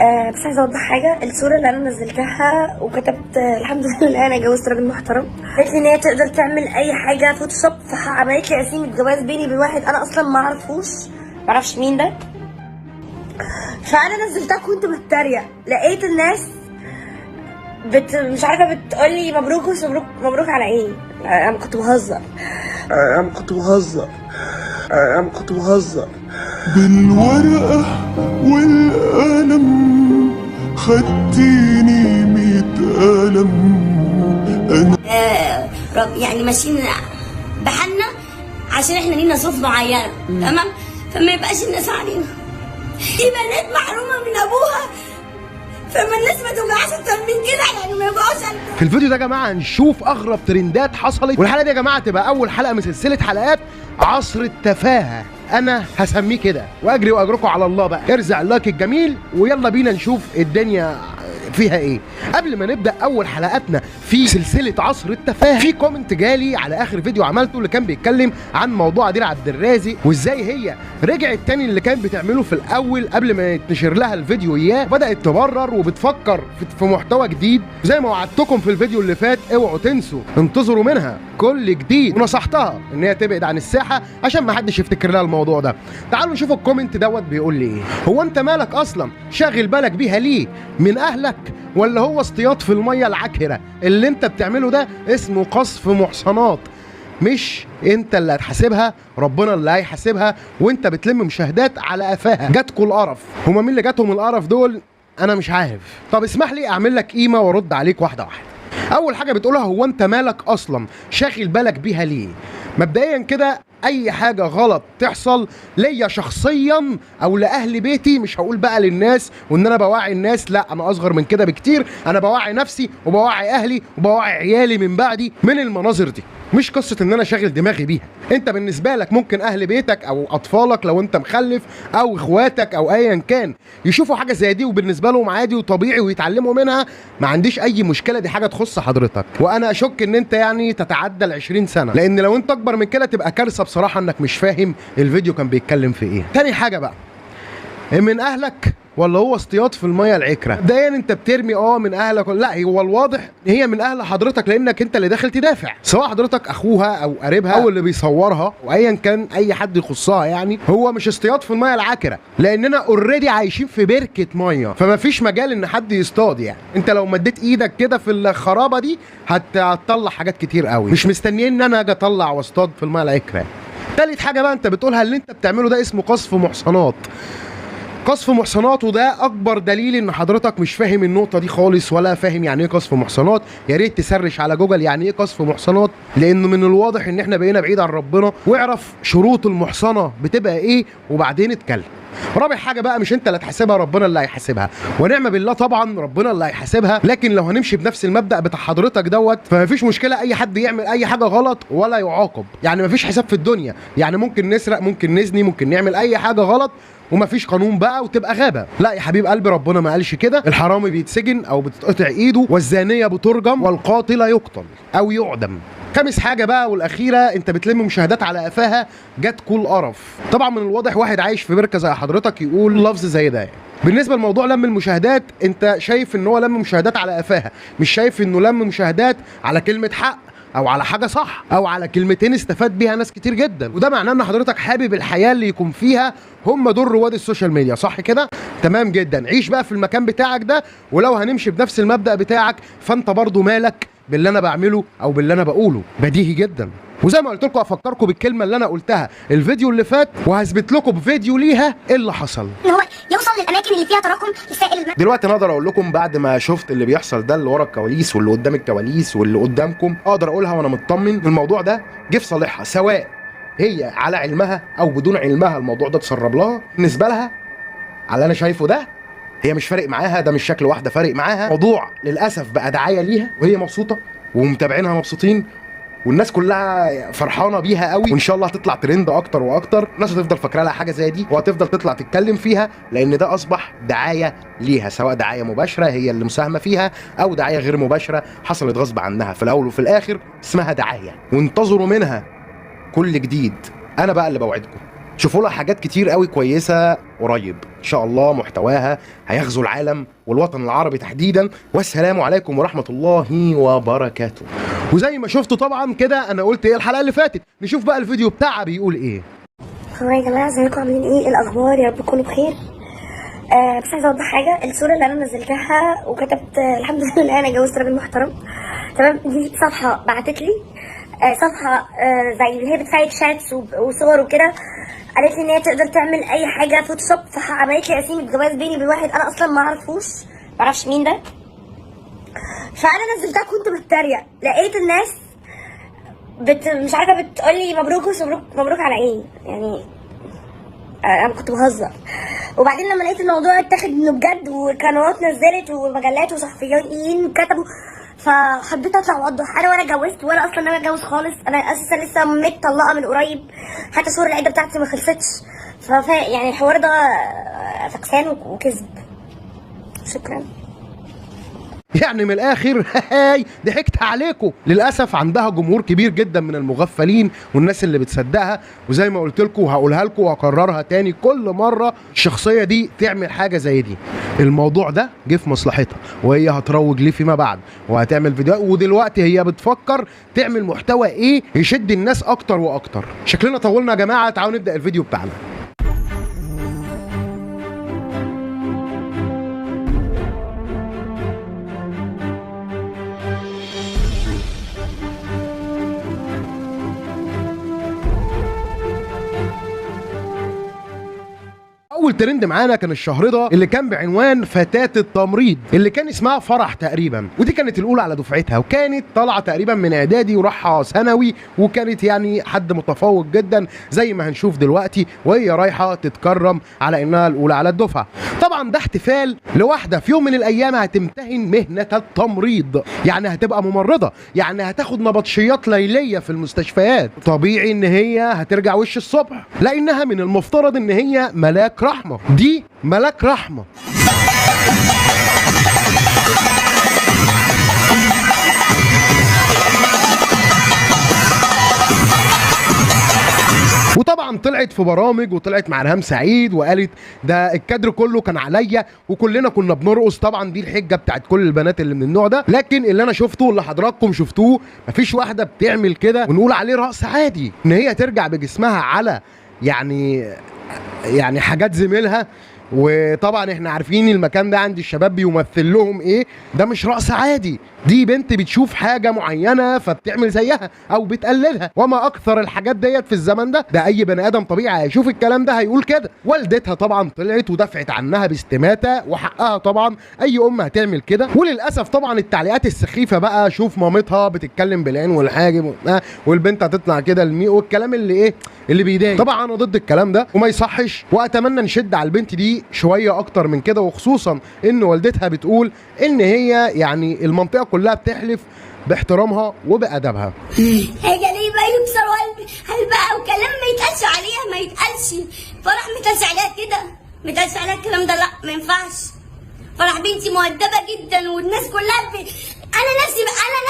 بس عايزه اوضح حاجه. الصوره اللي انا نزلتها وكتبت الحمد لله انا جوزت راجل محترم، قالت لي ان هي تقدر تعمل اي حاجه فوتوشوب، فعملت لي قسيمه جواز بيني وبين واحد انا اصلا ما اعرفوش، ما اعرفش مين ده. فانا نزلتها كنت بتريق، لقيت الناس مش عارفه بتقول لي مبروك، مش مبروك، مبروك على ايه؟ انا كنت بهزر بالورقة والقلم خدتيني 100 قلم. أنا يعني ماشيين بحالنا عشان احنا لينا ظروف معينه، تمام؟ فما يبقاش الناس علينا. دي بنات محرومه من ابوها، فما الناس ما توجعش اكتر من كده، يعني ما يوجعوش. في الفيديو ده يا جماعه هنشوف اغرب ترندات حصلت، والحلقه دي يا جماعه تبقى اول حلقه من سلسله حلقات عصر التفاهه، انا هسميه كده، واجري واجركم على الله بقى. ارزع اللايك الجميل ويلا بينا نشوف الدنيا فيها ايه. قبل ما نبدا اول حلقاتنا في سلسله عصر التفاهه، في كومنت جالي على اخر فيديو عملته اللي كان بيتكلم عن موضوع عديل عبد الرازق، وازاي هي رجعت تاني اللي كانت بتعمله في الاول قبل ما يتنشر لها الفيديو اياه، وبدات تبرر وبتفكر في محتوى جديد. زي ما وعدتكم في الفيديو اللي فات، اوعوا تنسوا انتظروا منها كل جديد، ونصحتها ان هي تبعد عن الساحه عشان ما حدش يفتكر لها الموضوع ده. تعالوا نشوف الكومنت دوت بيقول لي ايه. هو انت مالك اصلا شاغل بالك بيها ليه؟ من اهلك ولا هو اصطياد في الميه العكره؟ اللي انت بتعمله ده اسمه قذف محصنات، مش انت اللي هتحاسبها، ربنا اللي هيحاسبها، وانت بتلم مشاهدات على قفاها. جاتكوا القرف. هما مين اللي جاتهم القرف دول؟ انا مش عارف. طب اسمح لي اعمل لك قيمه وارد عليك واحده واحده. اول حاجه بتقولها هو انت مالك اصلا شاغل بالك بيها ليه؟ مبدئيا كده اي حاجه غلط تحصل ليا شخصيا او لاهل بيتي، مش هقول بقى للناس وان انا بوعي الناس، لا انا اصغر من كده بكتير، انا بوعي نفسي وبوعي اهلي وبوعي عيالي من بعدي من المناظر دي. مش قصه ان انا شاغل دماغي بيها. انت بالنسبه لك ممكن اهل بيتك او اطفالك لو انت مخلف او اخواتك او ايا كان يشوفوا حاجه زي دي وبالنسبه لهم عادي وطبيعي ويتعلموا منها، ما عنديش اي مشكله، دي حاجه تخص حضرتك. وانا اشك ان انت يعني تتعدى ال 20 سنه، لان لو انت اكبر من كده تبقى كارثه بصراحه انك مش فاهم الفيديو كان بيتكلم في ايه. تاني حاجه بقى، من اهلك ولا هو اصطياد في الميه العكره؟ مبدئيا انت بترمي من اهلك، لا هو الواضح هي من اهل حضرتك لانك انت اللي داخل تدافع، سواء حضرتك اخوها او قريبها او اللي بيصورها وايا كان اي حد يخصها. يعني هو مش اصطياد في الميه العكره، لاننا اوريدي عايشين في بركه ميه، فما فيش مجال ان حد يصطاد. يعني انت لو مديت ايدك كده في الخرابه دي هتطلع حاجات كتير قوي، مش مستنيين ان انا اجي اطلع واصطاد في الميه العكره. تالت حاجه بقى انت بتقولها اللي انت بتعمله ده اسمه قذف محصنات. قذف محصنات، وده اكبر دليل ان حضرتك مش فاهم النقطه دي خالص، ولا فاهم يعني ايه قذف محصنات. يا ريت تسرش على جوجل يعني ايه قذف محصنات، لان من الواضح ان احنا بقينا بعيد عن ربنا. واعرف شروط المحصنه بتبقى ايه وبعدين اتكلم. رابع حاجه بقى، مش انت اللي هتحاسبها، ربنا اللي هيحاسبها، ونعم بالله طبعا ربنا اللي هيحاسبها. لكن لو هنمشي بنفس المبدا بتاع حضرتك دوت، فمفيش مشكله اي حد يعمل اي حاجه غلط ولا يعاقب. يعني مفيش حساب في الدنيا، يعني ممكن نسرق، ممكن نزني، ممكن نعمل اي حاجه غلط ومفيش قانون بقى وتبقى غابه. لا يا حبيب قلبي، ربنا ما قالش كده. الحرامي بيتسجن او بتتقطع ايده، والزانيه بترجم، والقاتل يقتل او يعدم. خامس حاجه بقى والاخيره، انت بتلم مشاهدات على قفاها، جاتكوا القرف. طبعا من الواضح واحد عايش في بركه زي حضرتك يقول لفظ زي ده. بالنسبه لموضوع لم المشاهدات، انت شايف ان هو لم مشاهدات على قفاها، مش شايف انه لم مشاهدات على كلمه حق او على حاجه صح او على كلمتين استفاد بيها ناس كتير جدا. وده معناه ان حضرتك حابب الحياه اللي يكون فيها هم دول رواد السوشيال ميديا، صح كده؟ تمام جدا. عيش بقى في المكان بتاعك ده، ولو هنمشي بنفس المبدا بتاعك فانت برضو مالك باللي انا بعمله او باللي انا بقوله، بديهي جدا. وزي ما قلت لكم افكركم بالكلمه اللي انا قلتها الفيديو اللي فات، وهثبت لكم بفيديو ليها ايه اللي حصل. ان هو يوصل للاماكن اللي فيها تراكم لسائل الماء. دلوقتي انا اقدر اقول لكم بعد ما شفت اللي بيحصل ده، اللي ورا الكواليس واللي قدام الكواليس واللي قدامكم، اقدر اقولها وانا مطمن الموضوع ده جه في صالحها، سواء هي على علمها او بدون علمها الموضوع ده اتسرب لها. بالنسبه لها على اللي انا شايفه ده، هي مش فارق معاها، ده مش شكل واحده فارق معاها. موضوع للاسف بقى دعايه ليها، وهي مبسوطه ومتابعينها مبسوطين، والناس كلها فرحانه بيها قوي، وان شاء الله هتطلع ترند اكتر واكتر. الناس هتفضل فاكره لها حاجه زي دي وهتفضل تطلع تتكلم فيها، لان ده اصبح دعايه ليها، سواء دعايه مباشره هي اللي مساهمه فيها او دعايه غير مباشره حصلت غصب عنها. في الاول وفي الاخر اسمها دعايه، وانتظروا منها كل جديد. انا بقى اللي بوعدكم شوفوا لها حاجات كتير قوي كويسه قريب ان شاء الله، محتواها هيغزو العالم والوطن العربي تحديدا. والسلام عليكم ورحمه الله وبركاته. وزي ما شفتوا طبعا كده انا قلت ايه الحلقه اللي فاتت، نشوف بقى الفيديو بتاعها بيقول ايه. هو يا جماعه ازيكم عاملين ايه الاخبار؟ يا رب تكونوا بخير. بس عايزه اوضح حاجه. الصوره اللي انا نزلتها وكتبت الحمد لله انا جوزت راجل محترم، تمام، دي صفحه بعتت لي صفحه زي اللي هي بتساعد شاتس وصور وكده، قالت لي ان هي تقدر تعمل اي حاجه فوتوشوب، فعملت لي قسيمه جواز بيني وبين واحد انا اصلا ما اعرفوش، ما اعرفش مين ده. فانا نزلتها كنت بتريق، لقيت الناس مش عارفه بتقول لي مبروك مبروك على ايه يعني. انا كنت بهزر، وبعدين لما لقيت الموضوع اتاخد انه بجد وقنوات نزلت ومجلات وصحفيين كتبوا، فحبيت اطلع واوضح. انا ولا اتجوزت ولا اصلا ناوي اتجوز خالص، انا اساسا لسه متطلقه من قريب، حتى شهور العده بتاعتي ما خلصتش. يعني الحوار ده فكسان وكذب. شكرا. يعني من الاخر هاي ضحكت عليكم. للاسف عندها جمهور كبير جدا من المغفلين والناس اللي بتصدقها، وزي ما قلت لكم وهقولها لكم واكررها تاني كل مره، الشخصيه دي تعمل حاجه زي دي الموضوع ده جه في مصلحتها، وهي هتروج ليه فيما بعد وهتعمل فيديوهات، ودلوقتي هي بتفكر تعمل محتوى ايه يشد الناس اكتر واكتر. شكلنا طولنا يا جماعه، تعالوا نبدا الفيديو بتاعنا. اول ترند معانا كان الشهر ده اللي كان بعنوان فتاة التمريض، اللي كان اسمها فرح تقريبا، ودي كانت الاولى على دفعتها، وكانت طالعه تقريبا من اعدادي وراحه ثانوي، وكانت يعني حد متفوق جدا زي ما هنشوف دلوقتي، وهي رايحه تتكرم على انها الاولى على الدفعه. طبعا ده احتفال لواحده في يوم من الايام هتمتهن مهنه التمريض، يعني هتبقى ممرضه، يعني هتاخد نبطشيات ليليه في المستشفيات. طبيعي ان هي هترجع وش الصبح، لانها من المفترض ان هي ملاك رحمه، دي ملاك رحمه. وطبعا طلعت في برامج وطلعت مع ريهام سعيد وقالت ده الكادر كله كان عليا وكلنا كنا بنرقص. طبعا دي الحجه بتاعت كل البنات اللي من النوع ده، لكن اللي انا شفته اللي حضراتكم شفتوه مفيش واحده بتعمل كده ونقول عليه رقص عادي. ان هي ترجع بجسمها على يعني حاجات زميلها، وطبعا احنا عارفين المكان ده عند الشباب بيمثل لهم ايه، ده مش رقص عادي، دي بنت بتشوف حاجه معينه فبتعمل زيها او بتقلدها، وما اكثر الحاجات ديت في الزمن ده اي بني ادم طبيعي هيشوف الكلام ده هيقول كده. والدتها طبعا طلعت ودفعت عنها باستماته، وحقها طبعا اي ام هتعمل كده. وللاسف طبعا التعليقات السخيفه بقى، شوف مامتها بتتكلم بالعين والحاجب والبنت هتطلع كده الميق، والكلام اللي ايه اللي بيضايق. طبعا انا ضد الكلام ده وما يصحش، واتمنى نشد على البنت دي شويه اكتر من كده، وخصوصا ان والدتها بتقول ان هي يعني المنطقه كلها بتحلف باحترامها وبادبها. هي ليه بقى يكسر هل بقى وكلام ما يتقالش عليها، ما يتقالش فرح، ما يتقالش عليها كده، ما يتقالش عليها الكلام ده، لا ما ينفعش. فرح بنتي مؤدبه جدا والناس كلها انا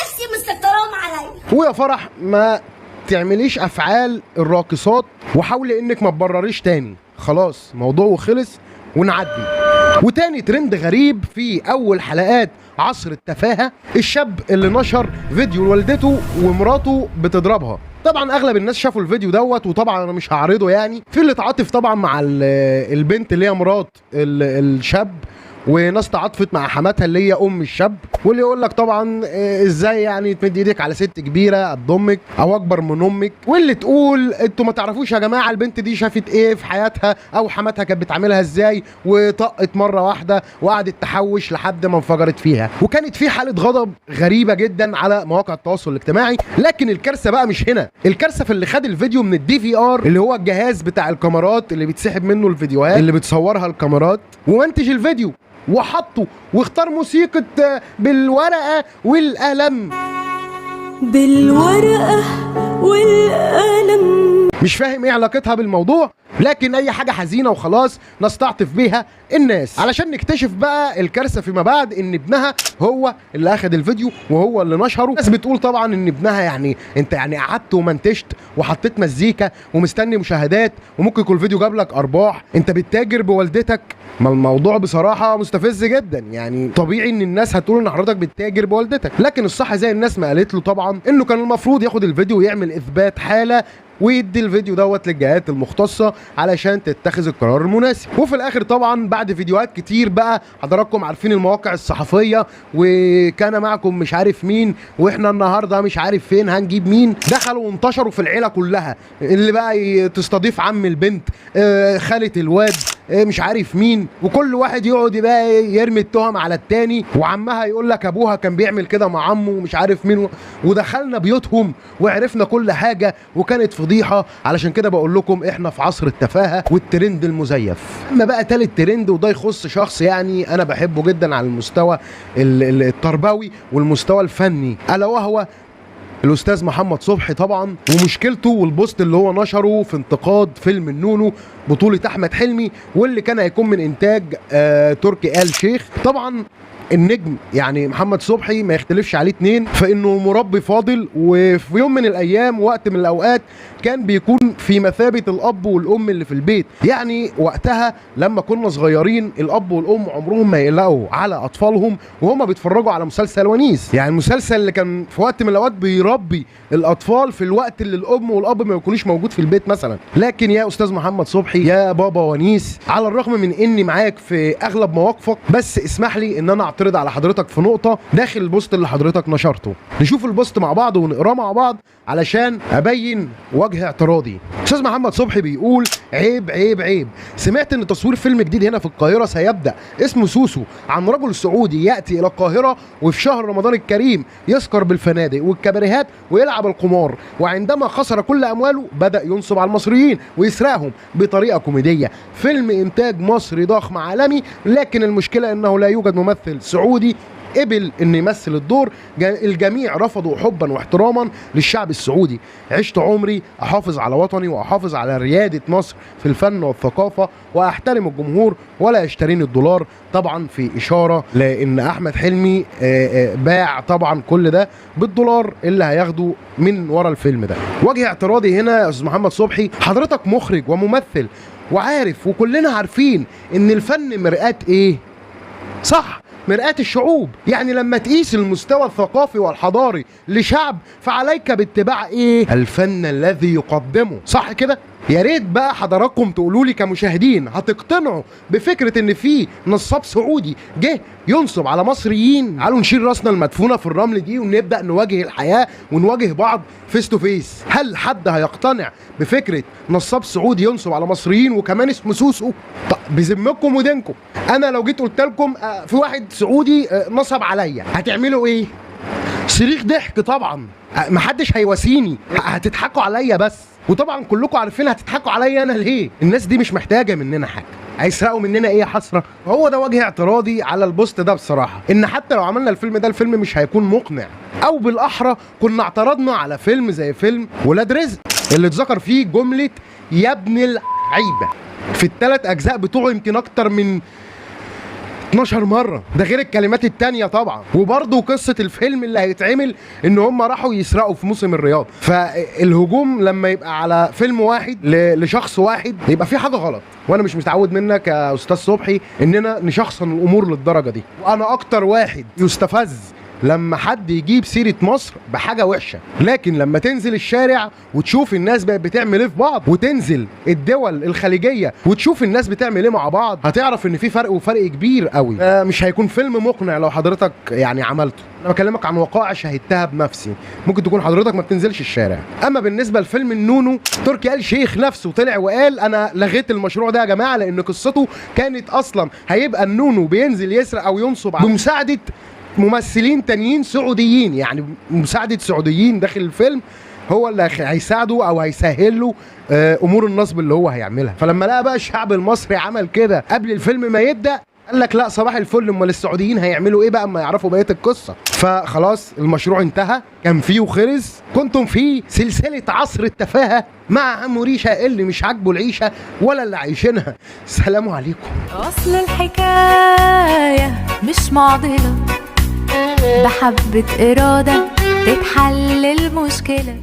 نفسي مستكتراهم عليا. ويا فرح ما تعمليش افعال الراقصات، وحاولي انك ما تبرريش تاني، خلاص موضوع وخلص ونعدي. وتاني ترند غريب في اول حلقات عصر التفاهه، الشاب اللي نشر فيديو لوالدته ومراته بتضربها. طبعا اغلب الناس شافوا الفيديو دوت، وطبعا انا مش هعرضه، يعني في اللي اتعاطف طبعا مع البنت اللي هي مرات الشاب، وناس تعاطفت مع حماتها اللي هي ام الشاب، واللي يقول لك طبعا ازاي يعني تمد ايدك على ست كبيره قد امك او اكبر من امك، واللي تقول انتوا ما تعرفوش يا جماعه البنت دي شافت ايه في حياتها او حماتها كانت بتعاملها ازاي، وطقت مره واحده وقعدت تحوش لحد ما انفجرت فيها. وكانت في حاله غضب غريبه جدا على مواقع التواصل الاجتماعي. لكن الكارثه بقى مش هنا، الكارثه في اللي خد الفيديو من الDVR اللي هو الجهاز بتاع الكاميرات اللي بيتسحب منه الفيديوهات اللي بتصورها الكاميرات، ومنتج الفيديو وحطه واختار موسيقى بالورقة والقلم. بالورقة والقلم. مش فاهم ايه علاقتها بالموضوع، لكن اي حاجه حزينه وخلاص نستعطف بيها الناس، علشان نكتشف بقى الكارثه فيما بعد ان ابنها هو اللي اخذ الفيديو وهو اللي نشره. الناس بتقول طبعا ان ابنها يعني انت يعني قعدت ومنتجت وحطيت مزيكا ومستني مشاهدات وممكن يكون الفيديو جاب لك ارباح، انت بتتاجر بوالدتك. ما الموضوع بصراحه مستفز جدا، يعني طبيعي ان الناس هتقول ان حضرتك بتتاجر بوالدتك، لكن الصح زي الناس ما قالت له طبعا انه كان المفروض ياخد الفيديو ويعمل اثبات حاله ويدي الفيديو دوت للجهات المختصه علشان تتخذ القرار المناسب. وفي الاخر طبعا بعد فيديوهات كتير بقى حضراتكم عارفين المواقع الصحفيه وكان معكم مش عارف مين واحنا النهارده مش عارف فين هنجيب مين، دخلوا وانتشروا في العيله كلها، اللي بقى تستضيف عم البنت، خاله الواد، مش عارف مين، وكل واحد يقعد بقى يرمي التهم على التاني، وعمها يقول لك ابوها كان بيعمل كده مع عمه ومش عارف مين، ودخلنا بيوتهم وعرفنا كل حاجه وكانت فضيحه. علشان كده بقول لكم احنا في عصر التفاهه والترند المزيف. اما بقى تالت ترند وده يخص شخص يعني انا بحبه جدا على المستوى التربوي والمستوى الفني، الا وهو الاستاذ محمد صبحي طبعا، ومشكلته والبوست اللي هو نشره في انتقاد فيلم النونو بطولة احمد حلمي واللي كان هيكون من انتاج تركي آل شيخ. طبعا النجم يعني محمد صبحي ما يختلفش عليه اتنين، فانه مربي فاضل، وفي يوم من الايام وقت من الاوقات كان بيكون في مثابه الاب والام اللي في البيت. يعني وقتها لما كنا صغيرين الاب والام عمرهم ما يقلقوا على اطفالهم وهم بيتفرجوا على مسلسل ونيس، يعني المسلسل اللي كان في وقت من الاوقات بيربي الاطفال في الوقت اللي الام والاب ما يكونوش موجود في البيت مثلا. لكن يا استاذ محمد صبحي يا بابا ونيس، على الرغم من اني معاك في اغلب مواقفك، بس اسمح لي ان انا اعترض على حضرتك في نقطه داخل البوست اللي حضرتك نشرته. نشوف البوست مع بعض ونقراه مع بعض علشان ابين وجه اعتراضي. استاذ محمد صبحي بيقول عيب عيب عيب، سمعت ان تصوير فيلم جديد هنا في القاهره سيبدا اسمه سوسو، عن رجل سعودي ياتي الى القاهره وفي شهر رمضان الكريم يسكر بالفنادق والكباريهات ويلعب القمار، وعندما خسر كل امواله بدا ينصب على المصريين ويسرقهم بطريقه كوميديه. فيلم انتاج مصري ضخم عالمي، لكن المشكله انه لا يوجد ممثل سعودي قبل ان يمثل الدور. الجميع رفضوا حبا واحتراما للشعب السعودي. عشت عمري احافظ على وطني واحافظ على رياده مصر في الفن والثقافه واحترم الجمهور ولا يشتريني الدولار. طبعا في اشاره لان احمد حلمي باع طبعا كل ده بالدولار اللي هياخده من ورا الفيلم ده. وجه اعتراضي هنا يا استاذ محمد صبحي، حضرتك مخرج وممثل وعارف وكلنا عارفين ان الفن مرآة ايه؟ صح، مرآة الشعوب. يعني لما تقيس المستوى الثقافي والحضاري لشعب فعليك باتباع ايه؟ الفن الذي يقدمه، صح كده؟ يا ريت بقى حضراتكم تقولوا لي كمشاهدين هتقتنعوا بفكره ان في نصاب سعودي جه ينصب على مصريين؟ تعالوا نشيل راسنا المدفونه في الرمل دي ونبدا نواجه الحياه ونواجه بعض فيس تو فيس. هل حد هيقتنع بفكره نصاب سعودي ينصب على مصريين وكمان اسمه سوسو؟ طب بذمكم ودينكم انا لو جيت قلت لكم في واحد سعودي نصب عليا هتعملوا ايه؟ صريخ ضحك طبعا، محدش هيواسيني، هتضحكوا عليا بس. وطبعا كلكم عارفين هتضحكوا عليا انا ليه؟ الناس دي مش محتاجه مننا حاجه، هيسرقوا مننا ايه يا حسره؟ هو ده وجه اعتراضي على البوست ده بصراحه، ان حتى لو عملنا الفيلم ده الفيلم مش هيكون مقنع، او بالاحرى كنا اعترضنا على فيلم زي فيلم ولاد رزق اللي اتذكر فيه جمله يا ابن اللعيبه في الثلاث اجزاء بتوعه يمكن اكتر من 12 مرة، ده غير الكلمات التانية طبعا. وبرضه قصة الفيلم اللي هيتعمل ان هم راحوا يسرقوا في موسم الرياض. فالهجوم لما يبقى على فيلم واحد لشخص واحد يبقى في حاجة غلط، وانا مش متعود منك يا استاذ صبحي اننا نشخصن الامور للدرجة دي. وانا اكتر واحد يستفز لما حد يجيب سيرة مصر بحاجة وحشة، لكن لما تنزل الشارع وتشوف الناس بقت بتعمل ايه في بعض، وتنزل الدول الخليجية وتشوف الناس بتعمل ايه مع بعض، هتعرف ان في فرق وفرق كبير قوي. مش هيكون فيلم مقنع لو حضرتك يعني عملته. انا بكلمك عن وقائع شهدتها بنفسي، ممكن تكون حضرتك ما بتنزلش الشارع. اما بالنسبة لفيلم النونو، تركي آل شيخ نفسه طلع وقال انا لغيت المشروع ده يا جماعة، لان قصته كانت اصلا هيبقى النونو بينزل يسرق او ينصب بمساعدة ممثلين تانيين سعوديين، يعني مساعدة سعوديين داخل الفيلم هو اللي هيساعده او هيسهل له امور النصب اللي هو هيعملها. فلما لقى بقى الشعب المصري عمل كده قبل الفيلم ما يبدأ، قال لك لا صباح الفل، امال السعوديين هيعملوا ايه بقى اما يعرفوا بقيه القصه؟ فخلاص المشروع انتهى، كان فيه وخلص. كنتم في سلسله عصر التفاهه مع عمو ريشه اللي مش عاجبه العيشه ولا اللي عايشينها. سلام عليكم. أصل الحكاية مش معضلة، بحبة إرادة تتحل المشكلة.